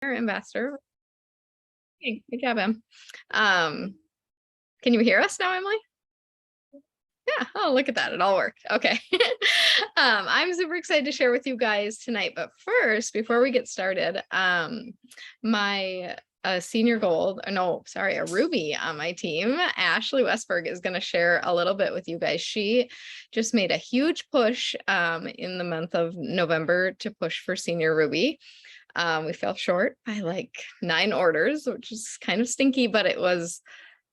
Ambassador. Hey, good job, Em. Can you hear us now, Emily? Yeah. Oh, look at that. It all worked. Okay. I'm super excited to share with you guys tonight. But first, before we get started, my senior gold, a Ruby on my team, Ashley Westberg, is going to share a little bit with you guys. She just made a huge push in the month of November to push for Senior Ruby. We fell short by like 9 orders, which is kind of stinky, but it was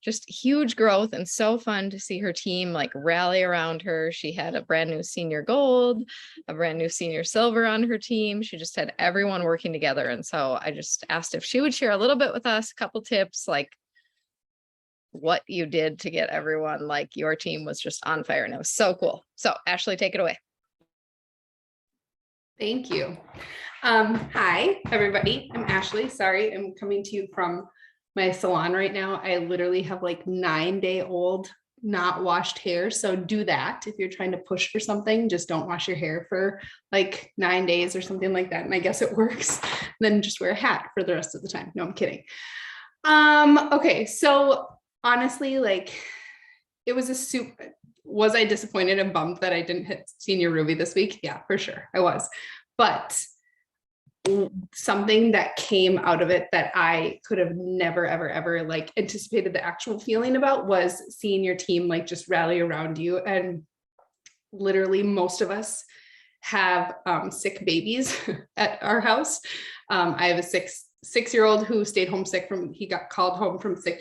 just huge growth and so fun to see her team like rally around her. She had a brand new senior gold, a brand new senior silver on her team. She just had everyone working together. And so I just asked if she would share a little bit with us, a couple tips, like what you did to get everyone, like your team was just on fire and it was so cool. So Ashley, take it away. Thank you. Hi, everybody. I'm Ashley. Sorry, I'm coming to you from my salon right now. I literally have like 9-day-old not washed hair. So do that. If you're trying to push for something, just don't wash your hair for like 9 days or something like that. And I guess it works. Then just wear a hat for the rest of the time. No, I'm kidding. Okay. So honestly, like it was was I disappointed and bummed that I didn't hit Senior Ruby this week? Yeah, for sure. I was. But something that came out of it that I could have never, ever like anticipated the actual feeling about was seeing your team like just rally around you. And literally most of us have sick babies at our house. I have a six-year-old who stayed home sick he got called home sick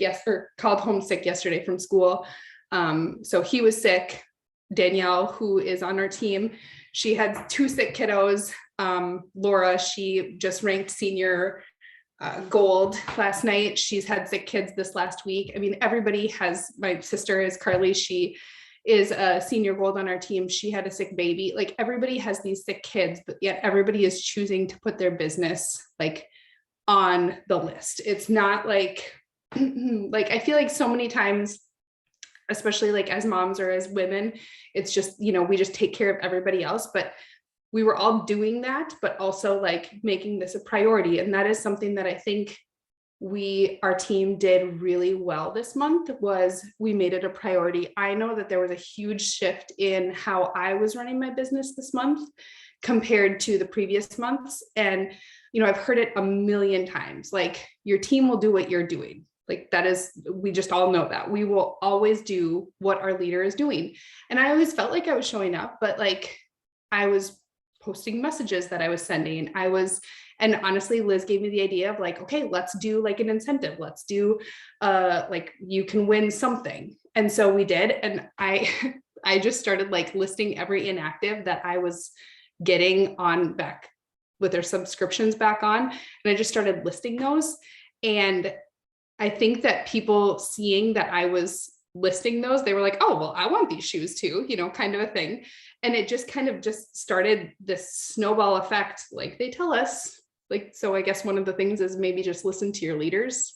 yesterday from school. So he was sick. Danielle, who is on our team, she had 2 sick kiddos. Laura, she just ranked senior gold last night. She's had sick kids this last week. I mean, everybody has, my sister is Carly. She is a senior gold on our team. She had a sick baby. Like everybody has these sick kids, but yet everybody is choosing to put their business like on the list. It's not like, like, I feel like so many times, especially like as moms or as women, it's just, we just take care of everybody else, but we were all doing that, but also like making this a priority. And that is something that I think our team did really well this month, was we made it a priority. I know that there was a huge shift in how I was running my business this month compared to the previous months. And, I've heard it a million times, like your team will do what you're doing. Like we just all know that we will always do what our leader is doing. And I always felt like I was showing up, but like I was posting messages that I was sending. And honestly, Liz gave me the idea of like, okay, let's do like an incentive. Let's do like you can win something. And so we did. And I just started like listing every inactive that I was getting on back with their subscriptions back on. And I just started listing those. And I think that people seeing that I was listing those, they were like, oh, well, I want these shoes too, kind of a thing. And it just kind of just started this snowball effect. Like they tell us, like, so I guess one of the things is maybe just listen to your leaders.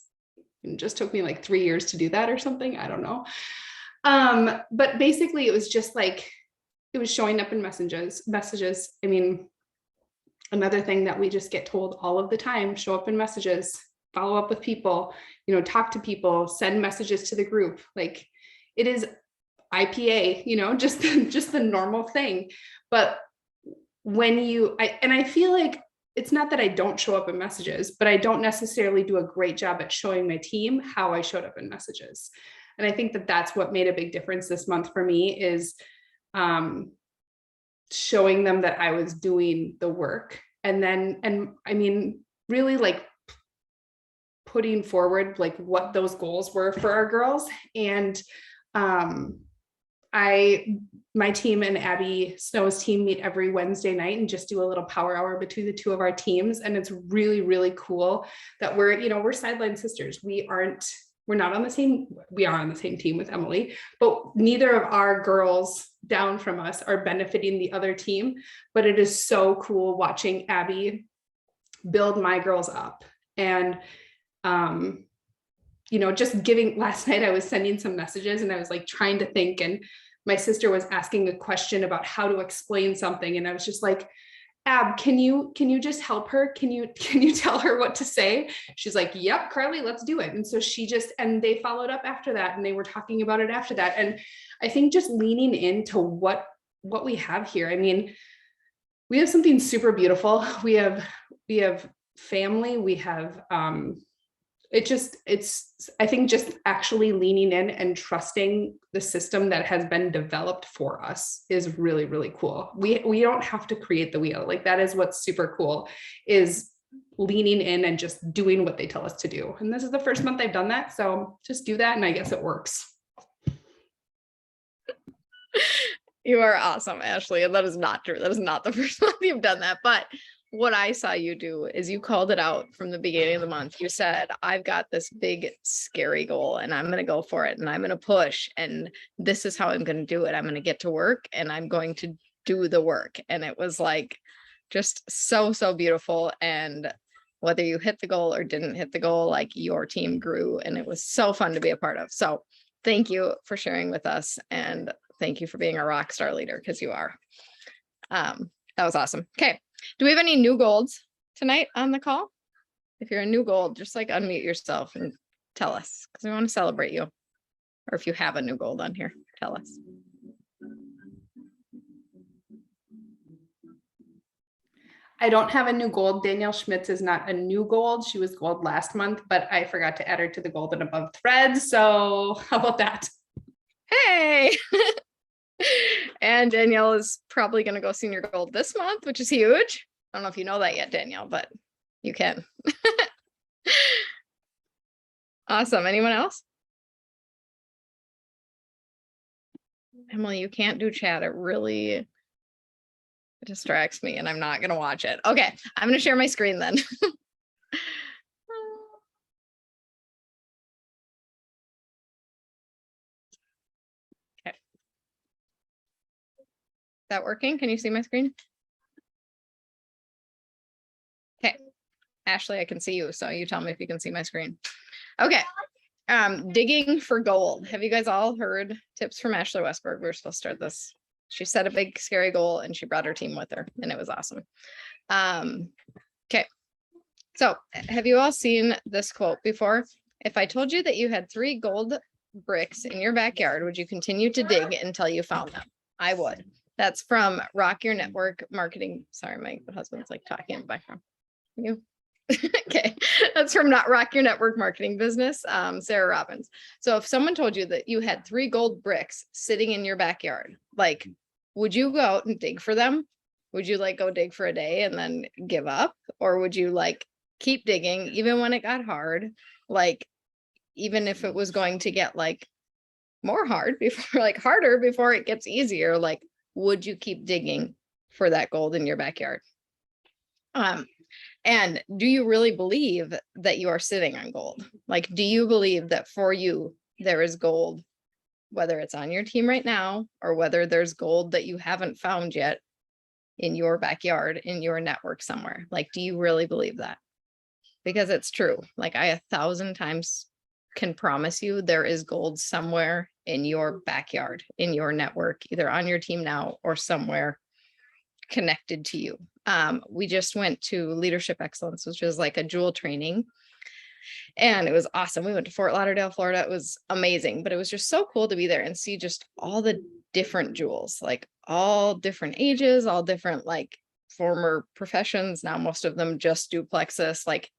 It just took me like 3 years to do that or something. I don't know. But basically it was just like, it was showing up in messages. I mean, another thing that we just get told all of the time, show up in messages, follow up with people, talk to people, send messages to the group. Like it is IPA, just the normal thing. But when I feel like it's not that I don't show up in messages, but I don't necessarily do a great job at showing my team how I showed up in messages. And I think that that's what made a big difference this month for me, is showing them that I was doing the work. And I mean, really like putting forward like what those goals were for our girls. And my team and Abby Snow's team meet every Wednesday night and just do a little power hour between the 2 of our teams. And it's really, really cool that we're sideline sisters. We are on the same team with Emily, but neither of our girls down from us are benefiting the other team. But it is so cool watching Abby build my girls up. And just last night I was sending some messages and I was like trying to think, and my sister was asking a question about how to explain something. And I was just like, Ab, can you just help her? Can you tell her what to say? She's like, yep, Carly, let's do it. And so and they followed up after that, and they were talking about it after that. And I think just leaning into what we have here. I mean, we have something super beautiful. We have family. We have I think just actually leaning in and trusting the system that has been developed for us is really, really cool. We don't have to create the wheel. Like, that is what's super cool, is leaning in and just doing what they tell us to do. And this is the first month I've done that. So just do that. And I guess it works. You are awesome, Ashley. And that is not true. That is not the first month you've done that. But what I saw you do is you called it out from the beginning of the month. You said, I've got this big, scary goal and I'm going to go for it and I'm going to push. And this is how I'm going to do it. I'm going to get to work and I'm going to do the work. And it was like, just so, so beautiful. And whether you hit the goal or didn't hit the goal, like, your team grew and it was so fun to be a part of. So thank you for sharing with us. And thank you for being a rock star leader, because you are. That was awesome. Okay. Do we have any new golds tonight on the call? If you're a new gold, just like unmute yourself and tell us, because we want to celebrate you. Or if you have a new gold on here, tell us. I don't have a new gold. Danielle Schmidt is not a new gold. She was gold last month, but I forgot to add her to the gold and above threads. So how about that? Hey. And Danielle is probably going to go senior gold this month, which is huge. I don't know if you know that yet, Danielle, but you can. Awesome. Anyone else? Emily, you can't do chat. It really distracts me and I'm not going to watch it. Okay. I'm going to share my screen then. Okay. Is that working? Can you see my screen? Okay. Ashley, I can see you. So you tell me if you can see my screen. Okay. Digging for gold. Have you guys all heard tips from Ashley Westberg? We're supposed to start this. She set a big, scary goal and she brought her team with her and it was awesome. Okay. So have you all seen this quote before? If I told you that you had 3 gold bricks in your backyard, would you continue to dig until you found them? I would. That's from Rock Your Network Marketing. Sorry, my husband's like talking in the background. You? Okay, that's from Not Rock Your Network Marketing Business, Sarah Robbins. So if someone told you that you had 3 gold bricks sitting in your backyard, like, would you go out and dig for them? Would you like go dig for a day and then give up? Or would you like keep digging even when it got hard? Like, even if it was going to get like more hard before, like harder before it gets easier, like, would you keep digging for that gold in your backyard? And do you really believe that you are sitting on gold? Like, do you believe that for you, there is gold, whether it's on your team right now, or whether there's gold that you haven't found yet in your backyard, in your network somewhere? Like, do you really believe that? Because it's true. Like, I 1,000 times can promise you there is gold somewhere in your backyard, in your network, either on your team now or somewhere connected to you. We just went to Leadership Excellence, which was like a jewel training. And it was awesome. We went to Fort Lauderdale, Florida. It was amazing, but it was just so cool to be there and see just all the different jewels, like all different ages, all different like former professions. Now, most of them just do plexus. Like,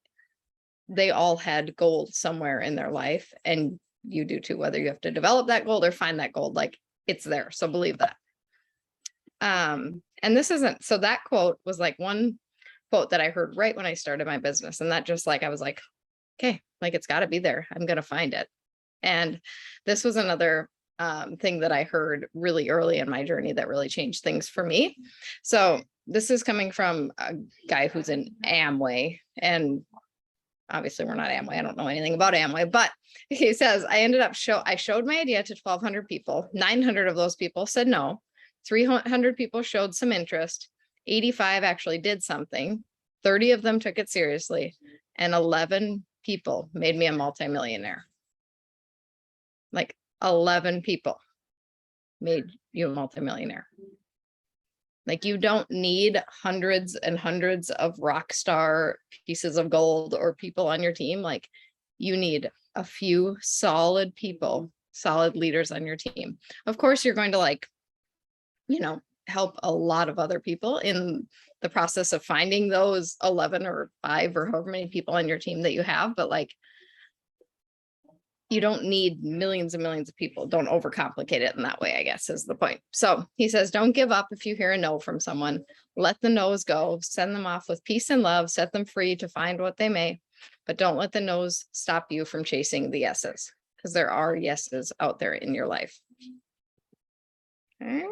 they all had gold somewhere in their life, and you do too, whether you have to develop that gold or find that gold, like, it's there. So believe that. And this isn't, so that quote was like one quote that I heard right when I started my business. And that just like, I was like, okay, like, it's got to be there. I'm going to find it. And this was another thing that I heard really early in my journey that really changed things for me. So this is coming from a guy who's in Amway, and obviously we're not Amway. I don't know anything about Amway, but he says, I showed my idea to 1,200 people. 900 of those people said no. 300 people showed some interest. 85 actually did something. 30 of them took it seriously. And 11 people made me a multimillionaire. Like, 11 people made you a multimillionaire. Like you don't need hundreds and hundreds of rock star pieces of gold or people on your team. Like you need a few solid people, solid leaders on your team. Of course, you're going to like, help a lot of other people in the process of finding those 11 or 5 or however many people on your team that you have. But like, you don't need millions and millions of people. Don't overcomplicate it in that way, I guess is the point. So he says, don't give up if you hear a no from someone. Let the no's go, send them off with peace and love, set them free to find what they may, but don't let the no's stop you from chasing the yeses, because there are yeses out there in your life. Okay.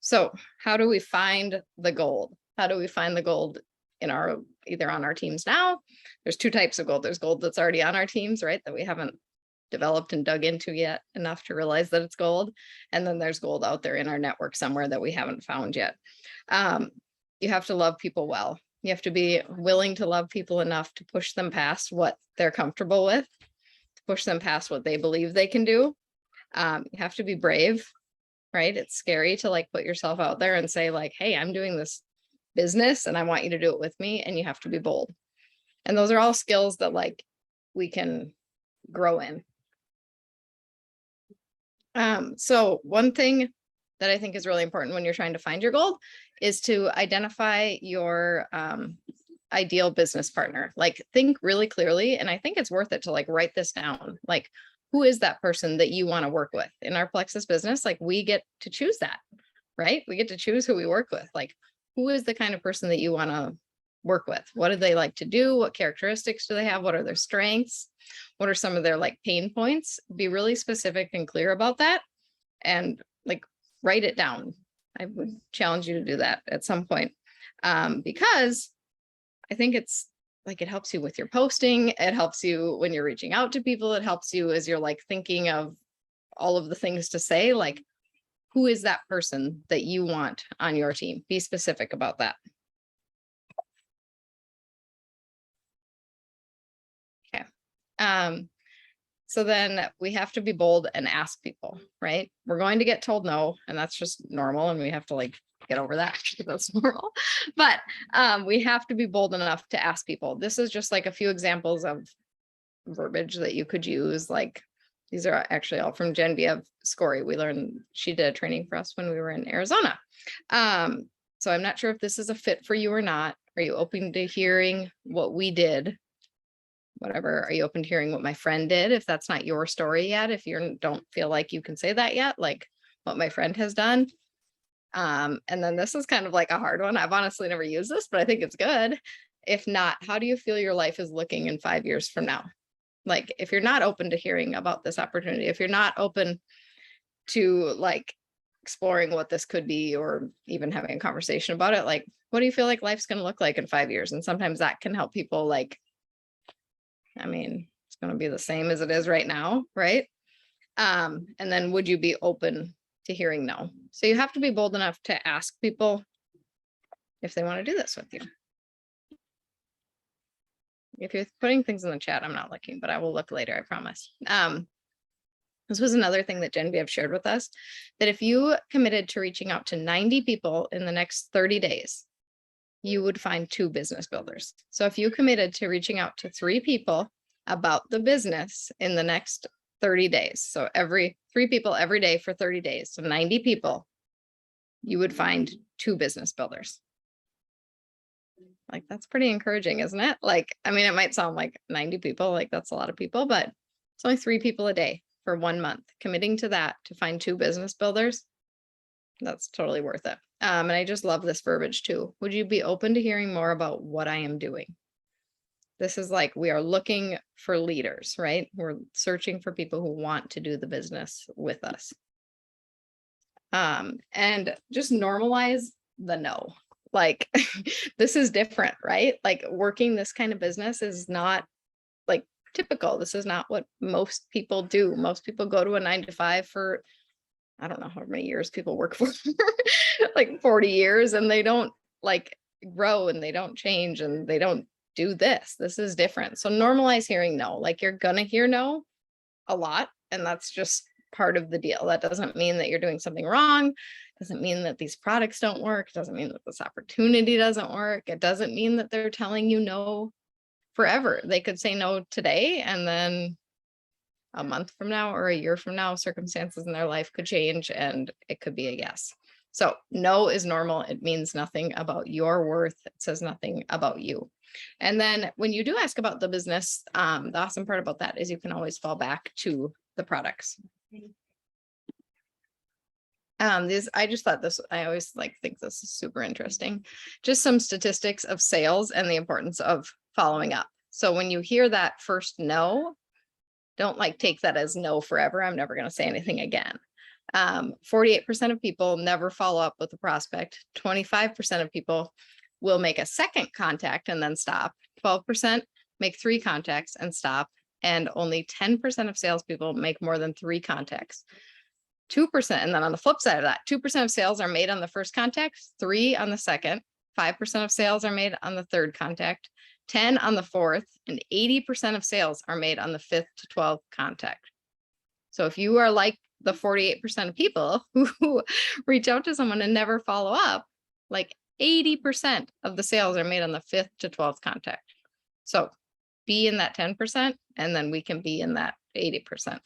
So how do we find the gold? How do we find the gold in either on our teams now? There's 2 types of gold. There's gold that's already on our teams, right? That we haven't developed and dug into yet enough to realize that it's gold. And then there's gold out there in our network somewhere that we haven't found yet. You have to love people well. You have to be willing to love people enough to push them past what they're comfortable with, to push them past what they believe they can do. You have to be brave, right? It's scary to like put yourself out there and say like, hey, I'm doing this business and I want you to do it with me. And you have to be bold. And those are all skills that like we can grow in. So one thing that I think is really important when you're trying to find your gold is to identify your ideal business partner. Like think really clearly. And I think it's worth it to like write this down. Like, who is that person that you want to work with in our Plexus business? Like we get to choose that, right? We get to choose who we work with. Like who is the kind of person that you want to work with? What do they like to do? What characteristics do they have? What are their strengths? What are some of their like pain points? Be really specific and clear about that and like write it down. I would challenge you to do that at some point because I think it's like, it helps you with your posting. It helps you when you're reaching out to people. It helps you as you're like thinking of all of the things to say, like, who is that person that you want on your team? Be specific about that. Okay. So then we have to be bold and ask people, right? We're going to get told no, and that's just normal. And we have to like get over that because that's normal. But we have to be bold enough to ask people. This is just like a few examples of verbiage that you could use. Like these are actually all from Genevieve Scory. We learned, she did a training for us when we were in Arizona. So I'm not sure if this is a fit for you or not. Are you open to hearing what we did? Whatever, are you open to hearing what my friend did? If that's not your story yet, if you don't feel like you can say that yet, like what my friend has done. And then this is kind of like a hard one. I've honestly never used this, but I think it's good. If not, how do you feel your life is looking in 5 years from now? Like, if you're not open to hearing about this opportunity, if you're not open to like exploring what this could be, or even having a conversation about it, like, what do you feel like life's going to look like in 5 years? And sometimes that can help people like, I mean, it's going to be the same as it is right now, right? And then would you be open to hearing no? So you have to be bold enough to ask people if they want to do this with you. If you're putting things in the chat, I'm not looking, but I will look later, I promise. This was another thing that Genevieve shared with us, that if you committed to reaching out to 90 people in the next 30 days, you would find 2 business builders. So if you committed to reaching out to 3 people about the business in the next 30 days, so 3 people every day for 30 days, so 90 people, you would find 2 business builders. Like, that's pretty encouraging, isn't it? Like, I mean, it might sound like 90 people, like that's a lot of people, but it's only 3 people a day for 1 month. Committing to that to find 2 business builders, that's totally worth it. And I just love this verbiage too. Would you be open to hearing more about what I am doing? This is like, we are looking for leaders, right? We're searching for people who want to do the business with us. And just normalize the no. Like, this is different, right? Like, working this kind of business is not like typical. This is not what most people do. Most people go to a 9-to-5 for, I don't know how many years people work for, like 40 years, and they don't like grow and they don't change and they don't do this. This is different. So normalize hearing no. Like, you're gonna hear no a lot, and that's just part of the deal. That doesn't mean that you're doing something wrong. Doesn't mean that these products don't work. Doesn't mean that this opportunity doesn't work. It doesn't mean that they're telling you no forever. They could say no today, and then a month from now or a year from now, circumstances in their life could change and it could be a yes. So no is normal. It means nothing about your worth. It says nothing about you. And then when you do ask about the business, the awesome part about that is you can always fall back to the products. I just thought this, I always think this is super interesting. Just some statistics of sales and the importance of following up. So when you hear that first no, don't take that as no forever. I'm never going to say anything again. 48% of people never follow up with a prospect. 25% of people will make a second contact and then stop. 12% make 3 contacts and stop. And only 10% of salespeople make more than 3 contacts. 2%, and then on the flip side of that, 2% of sales are made on the first contact, 3 on the second, 5% of sales are made on the third contact, 10 on the fourth, and 80% of sales are made on the 5th to 12th contact. So if you are like the 48% of people who reach out to someone and never follow up, 80% of the sales are made on the 5th to 12th contact. So be in that 10%, and then we can be in that 80%.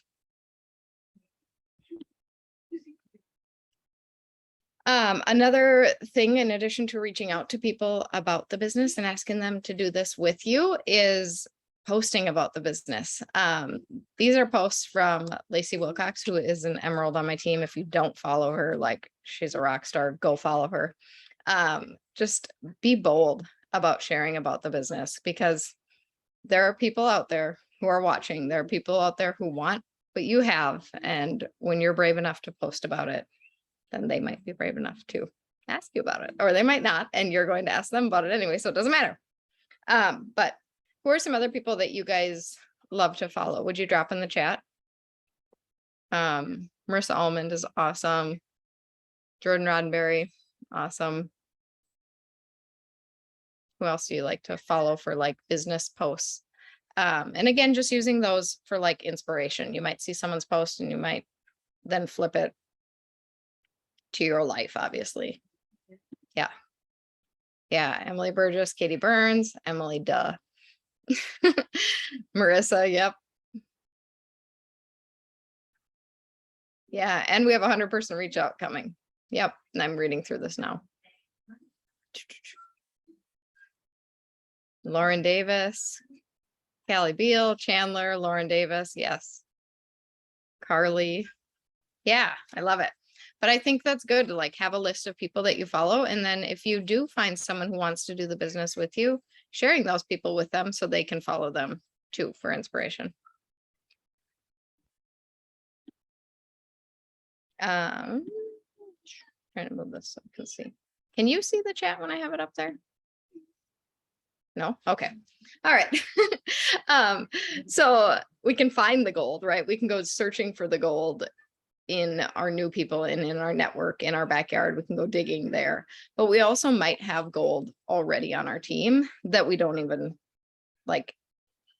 Another thing, in addition to reaching out to people about the business and asking them to do this with you, is posting about the business. These are posts from Lacey Wilcox, who is an emerald on my team. If you don't follow her, she's a rock star, go follow her. Just be bold about sharing about the business, because there are people out there who are watching. There are people out there who want what you have. And when you're brave enough to post about it, then they might be brave enough to ask you about it, or they might not, and you're going to ask them about it anyway, so it doesn't matter. But who are some other people that you guys love to follow? Would you drop in the chat? Marissa Almond is awesome. Jordan Roddenberry, awesome. Who else do you like to follow for business posts? And again, just using those for inspiration. You might see someone's post and you might then flip it to your life, obviously. Yeah. Emily Burgess, Katie Burns, Emily, duh. Marissa, yep. Yeah, and we have a 100% reach out coming. Yep, and I'm reading through this now. Lauren Davis, Callie Beal, Chandler, Lauren Davis, yes. Carly, yeah, I love it. But I think that's good to have a list of people that you follow. And then if you do find someone who wants to do the business with you, sharing those people with them so they can follow them too for inspiration. Trying to move this so I can see. Can you see the chat when I have it up there? No? Okay. All right. So we can find the gold, right? We can go searching for the gold in our new people and in our network, in our backyard. We can go digging there, but we also might have gold already on our team that we don't even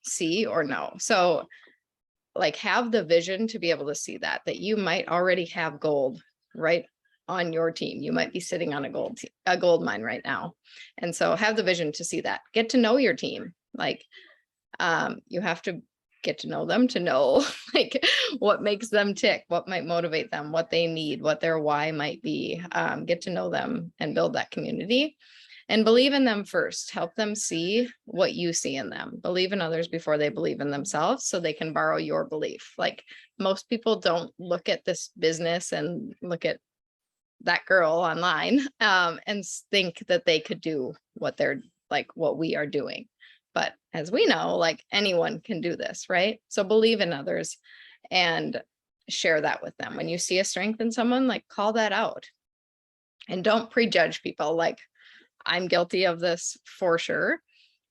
see or know. So have the vision to be able to see that you might already have gold right on your team. You might be sitting on a gold mine right now. And so have the vision to see that. Get to know your team. You have to get to know them to know what makes them tick, what might motivate them, what they need, what their why might be. Get to know them and build that community, and believe in them first. Help them see what you see in them. Believe in others before they believe in themselves, so they can borrow your belief. Most people don't look at this business and look at that girl online and think that they could do what they're what we are doing. But as we know, anyone can do this, right? So believe in others and share that with them. When you see a strength in someone, call that out, and don't prejudge people. I'm guilty of this for sure.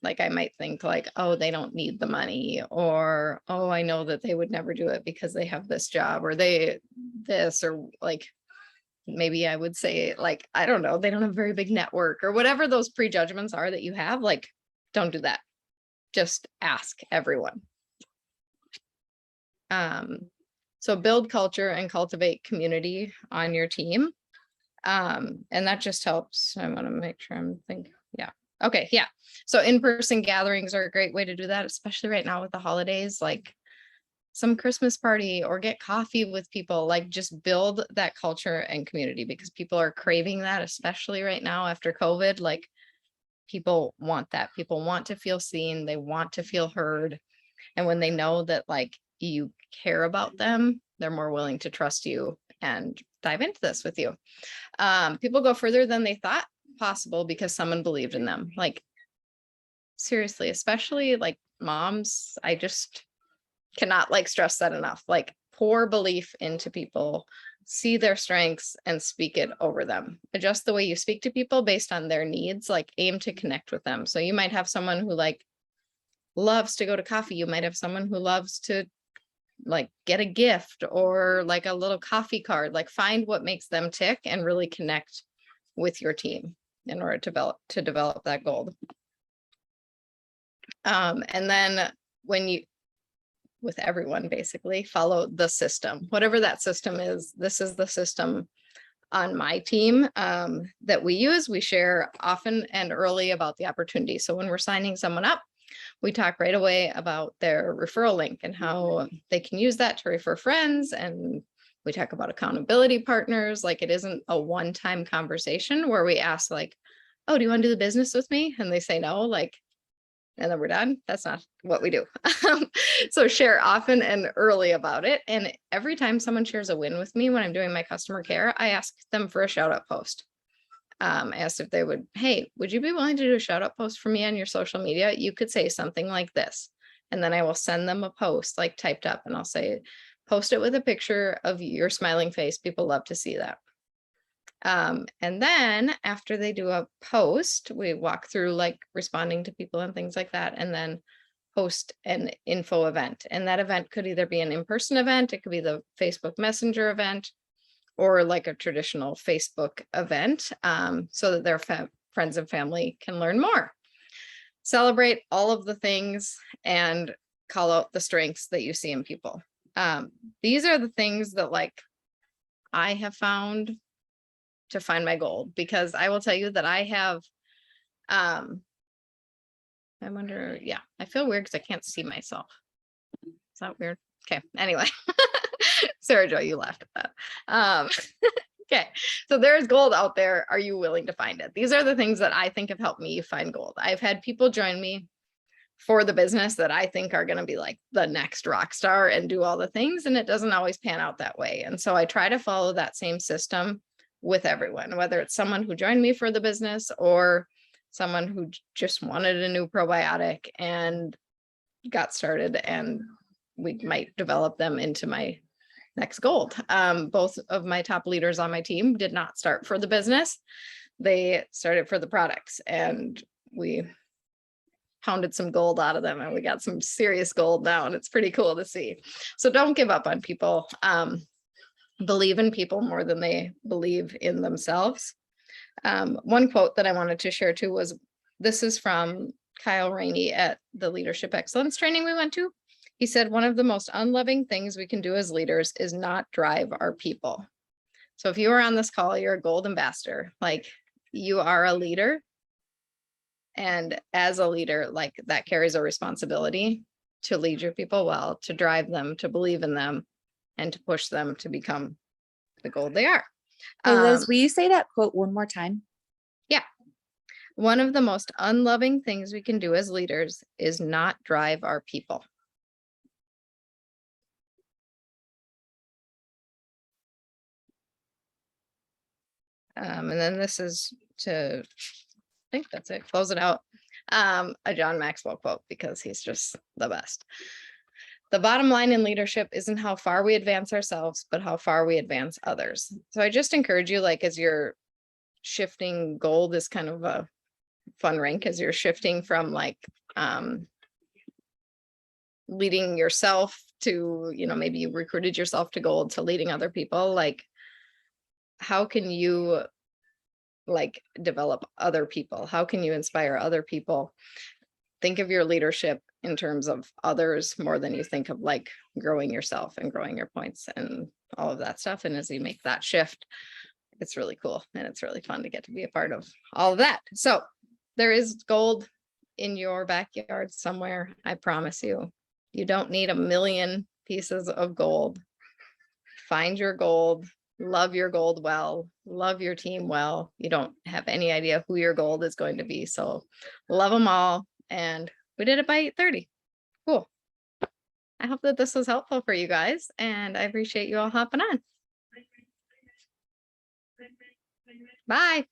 I might think oh, they don't need the money, or, oh, I know that they would never do it because they have this job, or or maybe I would say I don't know, they don't have a very big network, or whatever those prejudgments are that you have. Don't do that. Just ask everyone. So build culture and cultivate community on your team. And that just helps. I want to make sure I'm thinking. Yeah. Okay. Yeah. So in-person gatherings are a great way to do that, especially right now with the holidays, like some Christmas party or get coffee with people, like just build that culture and community, because people are craving that, especially right now after COVID. Like people want that. People want to feel seen. They want to feel heard. And when they know that like you care about them, they're more willing to trust you and dive into this with you. People go further than they thought possible because someone believed in them. Like seriously, especially like moms, I just cannot like stress that enough. Like pour belief into people, see their strengths and speak it over them. Adjust the way you speak to people based on their needs, like aim to connect with them. So you might have someone who like loves to go to coffee. You might have someone who loves to like get a gift or like a little coffee card. Like find what makes them tick and really connect with your team in order to develop that gold. And then when you, with everyone basically, follow the system, whatever that system is. This is the system on my team that we use. We share often and early about the opportunity. So when we're signing someone up, we talk right away about their referral link and how they can use that to refer friends. And we talk about accountability partners. Like it isn't a one-time conversation where we ask like, oh, do you want to do the business with me? And they say no, like, and then we're done. That's not what we do. So share often and early about it. And every time someone shares a win with me when I'm doing my customer care, I ask them for a shout out post. Asked if they would, hey, would you be willing to do a shout out post for me on your social media? You could say something like this. And then I will send them a post like typed up and I'll say, post it with a picture of your smiling face. People love to see that. And then after they do a post, we walk through like responding to people and things like that, and then host an info event. And that event could either be an in-person event, it could be the Facebook Messenger event, or like a traditional Facebook event, so that their friends and family can learn more. Celebrate all of the things and call out the strengths that you see in people. These are the things that like I have found to find my gold, because I will tell you that I have, I wonder, yeah, I feel weird because I can't see myself. Is that weird? Okay, anyway, Sarah Jo, you laughed at that. Okay, so there's gold out there. Are you willing to find it? These are the things that I think have helped me find gold. I've had people join me for the business that I think are going to be like the next rock star and do all the things, and it doesn't always pan out that way. And so I try to follow that same system with everyone, whether it's someone who joined me for the business or someone who just wanted a new probiotic and got started, and we might develop them into my next gold. Both of my top leaders on my team did not start for the business. They started for the products, and we pounded some gold out of them and we got some serious gold now, and it's pretty cool to see. So don't give up on people. Believe in people more than they believe in themselves. One quote that I wanted to share too was, this is from Kyle Rainey at the Leadership Excellence training we went to. He said, one of the most unloving things we can do as leaders is not drive our people. So if you are on this call, you're a gold ambassador, like you are a leader. And as a leader, like that carries a responsibility to lead your people well, to drive them, to believe in them, and to push them to become the gold they are. Hey Liz, will you say that quote one more time? Yeah. One of the most unloving things we can do as leaders is not drive our people. And then this is to, I think that's it, close it out. A John Maxwell quote, because he's just the best. The bottom line in leadership isn't how far we advance ourselves, but how far we advance others. So I just encourage you, like, as you're shifting, gold is kind of a fun rank as you're shifting from like leading yourself to, you know, maybe you recruited yourself to gold, to leading other people. Like, how can you like develop other people? How can you inspire other people? Think of your leadership in terms of others more than you think of like growing yourself and growing your points and all of that stuff. And as you make that shift, it's really cool and it's really fun to get to be a part of all of that. So there is gold in your backyard somewhere. I promise you, you don't need a million pieces of gold. Find your gold, love your gold well, love your team well. You don't have any idea who your gold is going to be. So love them all. And we did it by 8:30. Cool. I hope that this was helpful for you guys, and I appreciate you all hopping on. Bye.